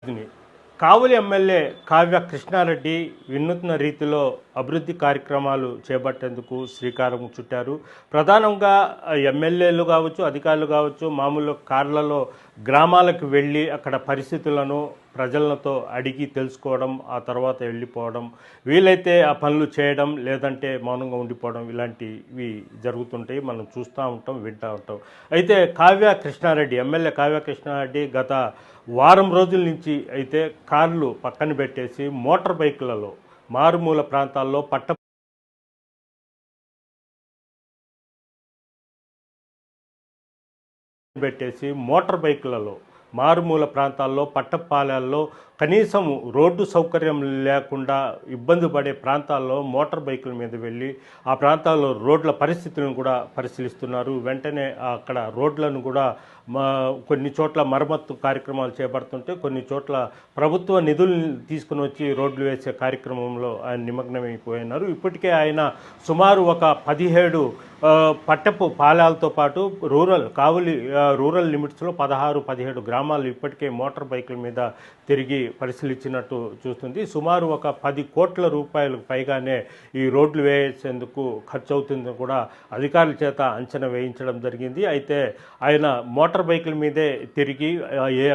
అభివృద్ధిని కావలి ఎమ్మెల్యే కావ్య కృష్ణారెడ్డి వినూత్న రీతిలో అభివృద్ధి కార్యక్రమాలు చేపట్టేందుకు శ్రీకారం చుట్టారు. ప్రధానంగా ఎమ్మెల్యేలు కావచ్చు, అధికారులు కావచ్చు, మామూలు కార్లలో గ్రామాలకు వెళ్ళి అక్కడ పరిస్థితులను ప్రజలతో అడిగి తెలుసుకోవడం, ఆ తర్వాత వెళ్ళిపోవడం, వీలైతే ఆ పనులు చేయడం, లేదంటే మౌనంగా ఉండిపోవడం, ఇలాంటివి జరుగుతుంటాయి. మనం చూస్తూ ఉంటాం, వింటూ ఉంటాం. అయితే కావ్య కృష్ణారెడ్డి, ఎమ్మెల్యే కావ్య కృష్ణారెడ్డి గత వారం రోజుల నుంచి అయితే కార్లు పక్కన పెట్టేసి మోటార్ బైకులలో మారుమూల ప్రాంతాల్లో మోటార్ బైకులలో మారుమూల ప్రాంతాల్లో పట్టపాలెల్లో కనీసం రోడ్డు సౌకర్యం లేకుండా ఇబ్బంది పడే ప్రాంతాల్లో మోటార్ బైకుల మీద వెళ్ళి ఆ ప్రాంతాల్లో రోడ్ల పరిస్థితులను కూడా పరిశీలిస్తున్నారు. వెంటనే అక్కడ రోడ్లను కూడా కొన్ని చోట్ల మరమ్మత్తు కార్యక్రమాలు చేపడుతుంటే, కొన్ని చోట్ల ప్రభుత్వ నిధులు తీసుకుని వచ్చి రోడ్లు వేసే కార్యక్రమంలో ఆయన నిమగ్నమైపోయినారు. ఇప్పటికే ఆయన సుమారు ఒక 17 పట్టపు పాలెలతో పాటు కావలి రూరల్ లిమిట్స్లో 16-17 గ్రామాలు ఇప్పటికే మోటార్ బైకుల మీద తిరిగి పరిశీలించినట్టు చూస్తుంది. సుమారు ఒక 10 కోట్ల రూపాయలకు పైగానే ఈ రోడ్లు వేసేందుకు ఖర్చు అవుతుందని కూడా అధికారుల చేత అంచనా వేయించడం జరిగింది. అయితే ఆయన మోటార్ బైకుల మీదే తిరిగి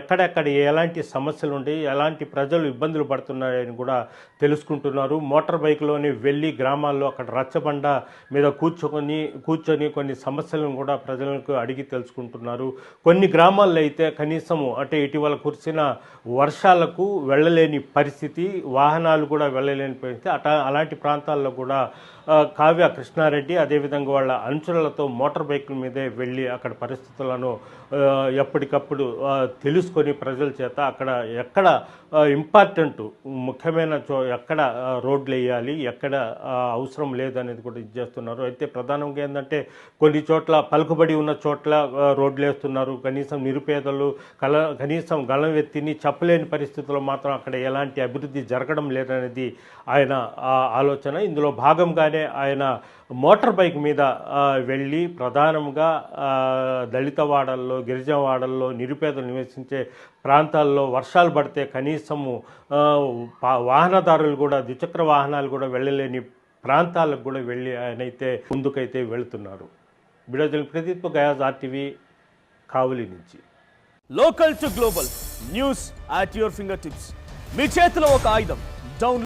ఎక్కడెక్కడ ఎలాంటి సమస్యలు ఉండి, ఎలాంటి ప్రజలు ఇబ్బందులు పడుతున్నాయని కూడా తెలుసుకుంటున్నారు. మోటార్ బైకులోని వెళ్ళి గ్రామాల్లో అక్కడ రచ్చబండ మీద కూర్చొని కొన్ని సమస్యలను కూడా ప్రజలకు అడిగి తెలుసుకుంటున్నారు. కొన్ని గ్రామాల్లో అయితే కనీసము అంటే ఇటీవల కురిసిన వర్షాలకు వెళ్ళలేని పరిస్థితి, వాహనాలు కూడా వెళ్ళలేని పరిస్థితి. అలాంటి ప్రాంతాల్లో కూడా కావ్య కృష్ణారెడ్డి అదేవిధంగా వాళ్ళ అనుచరులతో మోటార్ బైకుల మీదే వెళ్ళి అక్కడ పరిస్థితులను ఎప్పటికప్పుడు తెలుసుకొని ప్రజల చేత అక్కడ ఎక్కడ ఇంపార్టెంట్ ముఖ్యమైన ఎక్కడ రోడ్లు వేయాలి, ఎక్కడ అవసరం లేదనేది కూడా చేస్తున్నారు. అయితే ప్రధానంగా ఏంటంటే కొన్ని చోట్ల పలుకుబడి ఉన్న చోట్ల రోడ్లు వేస్తున్నారు. కనీసం నిరుపేదలు కనీసం గళం ఎత్తిని చెప్పలేని పరిస్థితుల్లో మాత్రం అక్కడ ఎలాంటి అభివృద్ధి జరగడం లేదనేది ఆయన ఆలోచన. ఇందులో భాగంగానే ఆయన మోటార్ బైక్ మీద వెళ్ళి ప్రధానంగా దళిత వాడల్లో, గిరిజన వాడల్లో, నిరుపేదలు నివసించే ప్రాంతాల్లో వర్షాలు పడితే కనీసము వాహనదారులు కూడా, ద్విచక్ర వాహనాలు కూడా వెళ్ళలేని ప్రాంతాలకు కూడా వెళ్ళి ఆయనైతే ముందుకైతే వెళుతున్నారు. బిడోజల్ ప్రదీప్, గయాజ్, RTV, కావలి నుంచి. Local to global news at your fingertips. మీ చేతిలో ఒక ఆయుధం. డౌన్